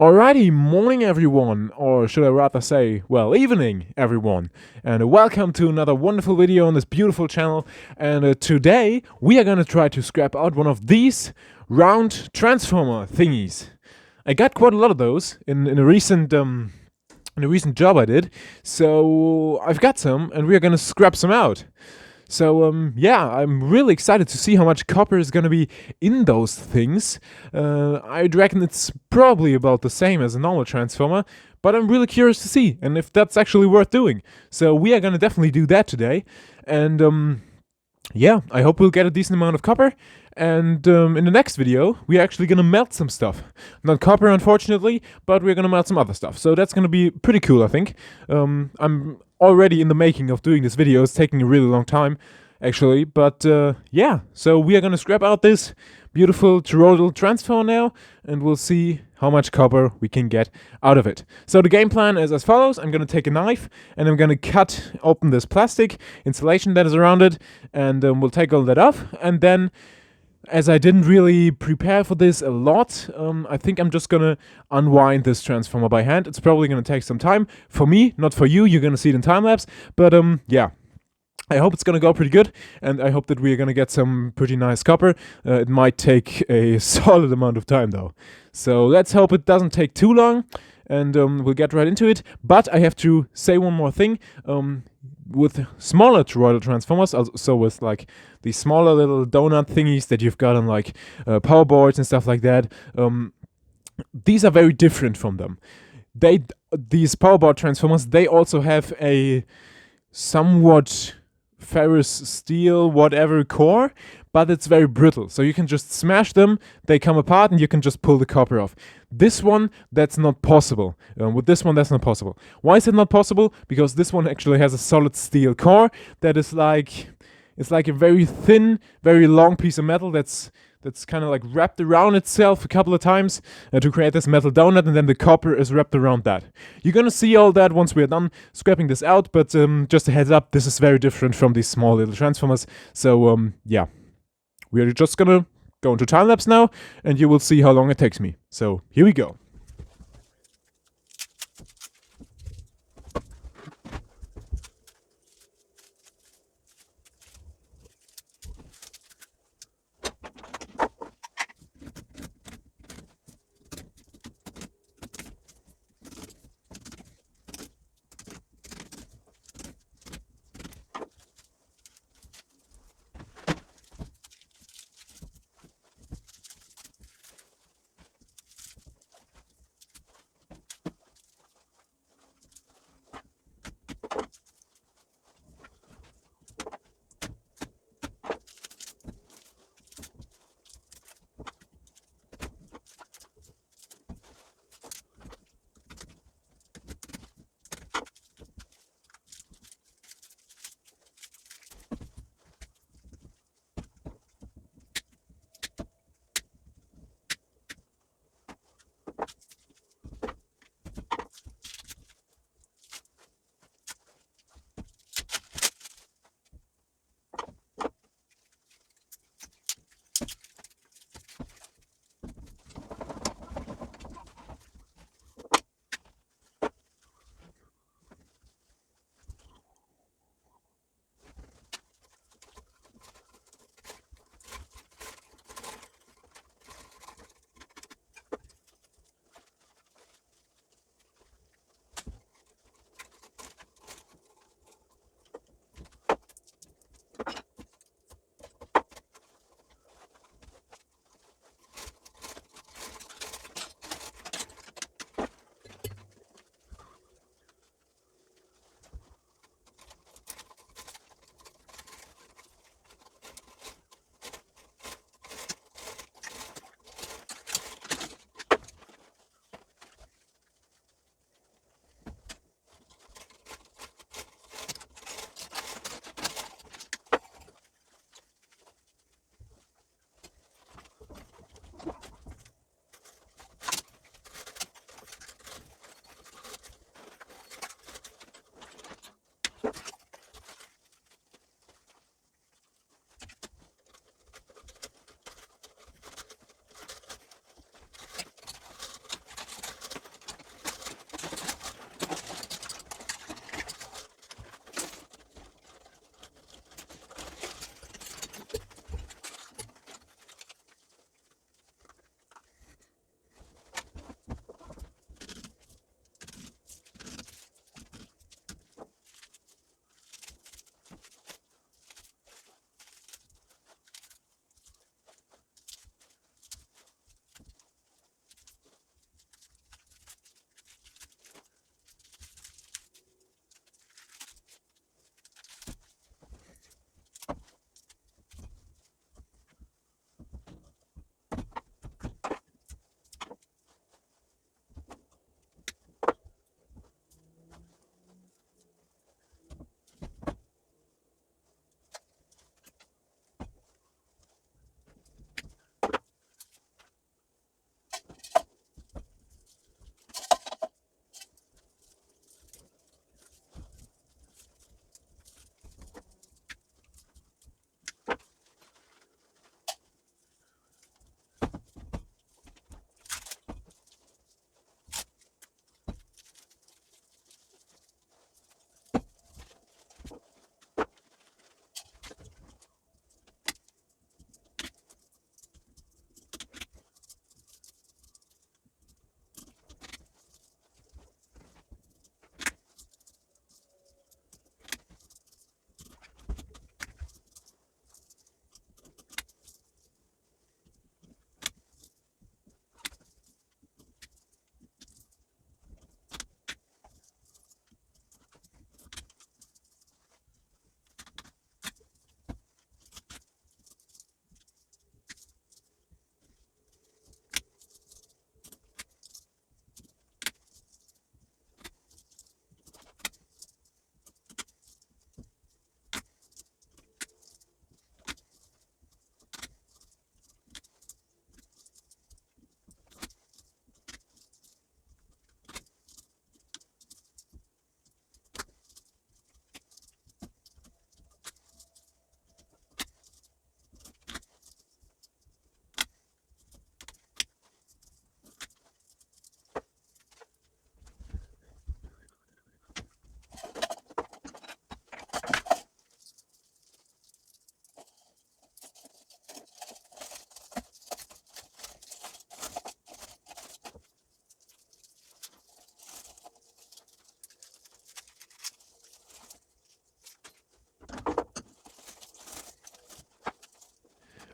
Alrighty, morning everyone, or should I rather say, well, evening everyone, and welcome to another wonderful video on this beautiful channel. And today we are gonna try to scrap out one of these round transformer thingies. I got quite a lot of those in a recent job I did, so I've got some, and we are gonna scrap some out. So yeah, I'm really excited to see how much copper is gonna be in those things. I'd reckon it's probably about the same as a normal transformer, but I'm really curious to see, and if that's actually worth doing. So we are gonna definitely do that today, and yeah, I hope we'll get a decent amount of copper. And in the next video, we're actually gonna melt some stuff. Not copper, unfortunately, but we're gonna melt some other stuff. So that's gonna be pretty cool, I think. I'm already in the making of doing this video. It's taking a really long time, actually. But yeah, so we are gonna scrap out this beautiful toroidal transformer now, and we'll see how much copper we can get out of it. So the game plan is as follows. I'm gonna take a knife and I'm gonna cut open this plastic insulation that is around it, and we'll take all that off, and then as I didn't really prepare for this a lot, I think I'm just gonna unwind this transformer by hand. It's probably gonna take some time for me, not for you. You're gonna see it in time lapse, but yeah. I hope it's gonna go pretty good, and I hope that we're gonna get some pretty nice copper. It might take a solid amount of time though, so let's hope it doesn't take too long, and we'll get right into it. But I have to say one more thing. With smaller toroidal transformers, so with like the smaller little donut thingies that you've got on like power boards and stuff like that, these are very different from them. These power board transformers, they also have a somewhat ferrous steel whatever core, but it's very brittle, so you can just smash them, they come apart, and you can just pull the copper off. This one, that's not possible. With this one, that's not possible. Why is it not possible? Because this one actually has a solid steel core that is like, it's like a very thin, very long piece of metal that's kind of like wrapped around itself a couple of times to create this metal donut, and then the copper is wrapped around that. You're gonna see all that once we're done scrapping this out, but just a heads up, this is very different from these small little transformers. So yeah, we're just gonna go into time lapse now, and you will see how long it takes me. So here we go.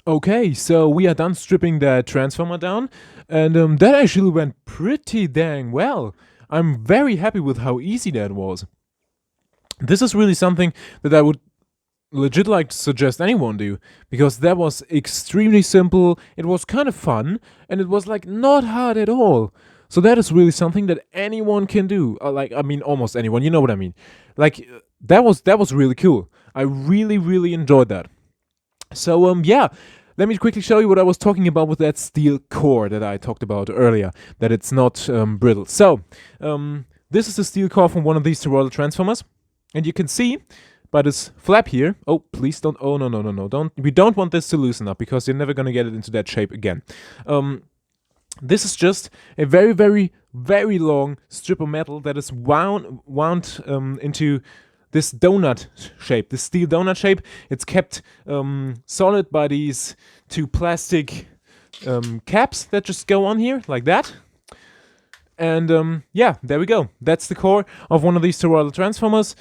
Okay, so we are done stripping the transformer down, and that actually went pretty dang well. I'm very happy with how easy that was. This is really something that I would legit like to suggest anyone do, because that was extremely simple, it was kind of fun, and it was like not hard at all. So that is really something that anyone can do. Like, I mean, almost anyone, you know what I mean. Like, that was really cool. I really enjoyed that. So yeah, let me quickly show you what I was talking about with that steel core that I talked about earlier, that it's not brittle. So this is a steel core from one of these toroidal transformers, and you can see by this flap here. Oh, please don't. Oh, no, don't. We don't want this to loosen up, because you're never gonna get it into that shape again. This is just a very long strip of metal that is wound into this donut shape, this steel donut shape. It's kept solid by these two plastic caps that just go on here like that. And yeah, there we go. That's the core of one of these toroidal transformers.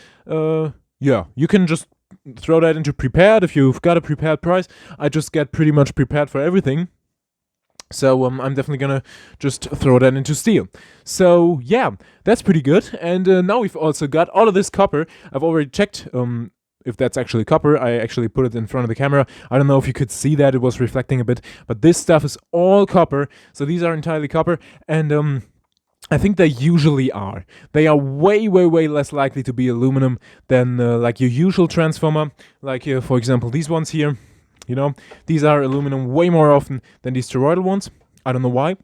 Yeah, you can just throw that into prepared if you've got a prepared price. I just get pretty much prepared for everything. So I'm definitely gonna just throw that into steel. So yeah, that's pretty good. And now we've also got all of this copper. I've already checked if that's actually copper. I actually put it in front of the camera. I don't know if you could see that, it was reflecting a bit, but this stuff is all copper. So these are entirely copper, and I think they usually are. They are way less likely to be aluminum than like your usual transformer. Like for example, these ones here. You know, these are aluminum way more often than these toroidal ones. I don't know why,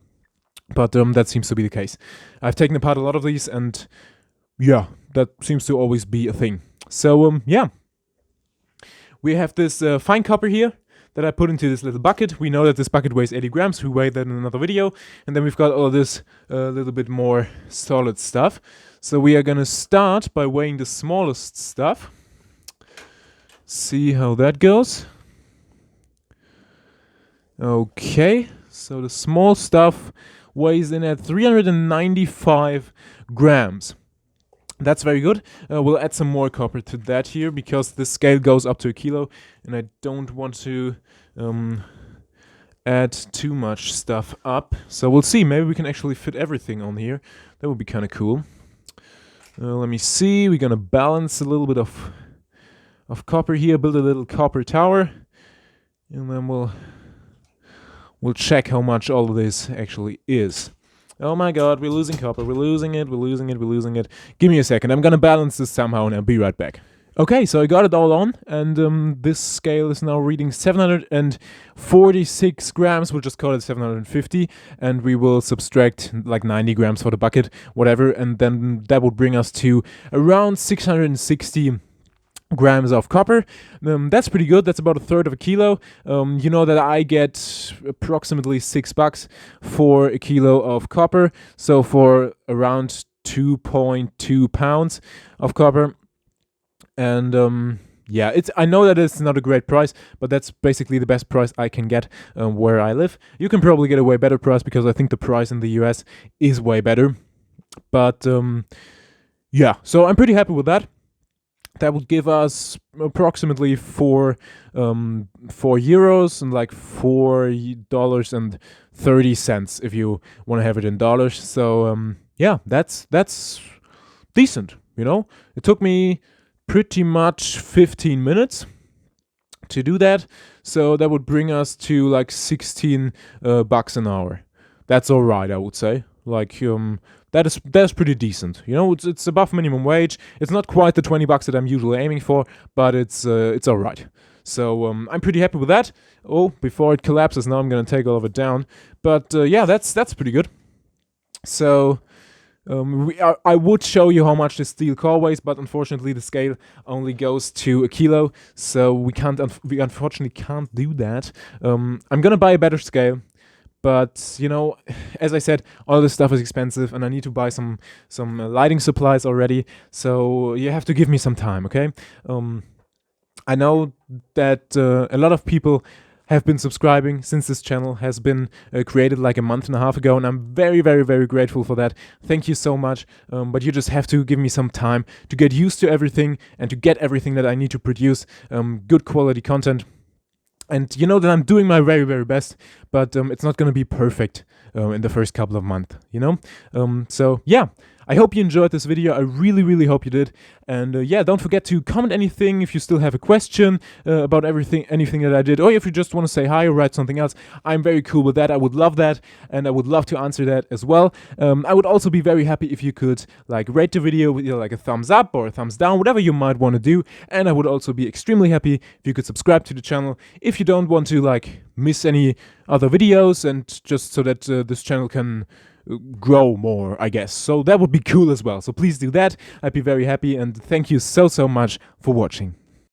but that seems to be the case. I've taken apart a lot of these, and yeah, that seems to always be a thing. So yeah, we have this fine copper here that I put into this little bucket. We know that this bucket weighs 80 grams. We weighed that in another video. And then we've got all this little bit more solid stuff. So we are gonna start by weighing the smallest stuff. See how that goes. Okay, so the small stuff weighs in at 395 grams. That's very good. We'll add some more copper to that here, because this scale goes up to a kilo, and I don't want to add too much stuff up. So we'll see. Maybe we can actually fit everything on here. That would be kind of cool. Let me see. We're gonna balance a little bit of copper here, build a little copper tower, and then we'll check how much all of this actually is. Oh my god, we're losing copper. We're losing it. Give me a second. I'm gonna balance this somehow, and I'll be right back. Okay, so I got it all on, and this scale is now reading 746 grams. We'll just call it 750, and we will subtract like 90 grams for the bucket, whatever, and then that would bring us to around 660 grams of copper. That's pretty good. That's about a third of a kilo. You know that I get approximately $6 for a kilo of copper, so for around 2.2 pounds of copper. And yeah, I know that it's not a great price, but that's basically the best price I can get where I live. You can probably get a way better price, because I think the price in the US is way better. But yeah, so I'm pretty happy with that. That would give us approximately €4 and like $4.30 if you want to have it in dollars. So yeah, that's decent. You know, it took me pretty much 15 minutes to do that. So that would bring us to like $16 an hour. That's all right, I would say. Like that's pretty decent. You know, it's above minimum wage. It's not quite the $20 that I'm usually aiming for, but it's all right. So I'm pretty happy with that. Oh, before it collapses, now I'm gonna take all of it down. But yeah, that's pretty good. So I would show you how much the steel core weighs, but unfortunately the scale only goes to a kilo, so we unfortunately can't do that. I'm gonna buy a better scale. But, you know, as I said, all this stuff is expensive, and I need to buy some lighting supplies already. So you have to give me some time, okay? I know that a lot of people have been subscribing since this channel has been created like a month and a half ago, and I'm very grateful for that. Thank you so much. But you just have to give me some time to get used to everything and to get everything that I need to produce good quality content. And you know that I'm doing my very, very best, but it's not going to be perfect in the first couple of months, you know? So, yeah, I hope you enjoyed this video. I really, really hope you did. And yeah, don't forget to comment anything if you still have a question about anything that I did, or if you just want to say hi or write something else. I'm very cool with that. I would love that, and I would love to answer that as well. I would also be very happy if you could like rate the video with like a thumbs up or a thumbs down, whatever you might want to do. And I would also be extremely happy if you could subscribe to the channel if you don't want to like miss any other videos, and just so that this channel can grow more, I guess. So that would be cool as well. So please do that. I'd be very happy, and thank you so much for watching.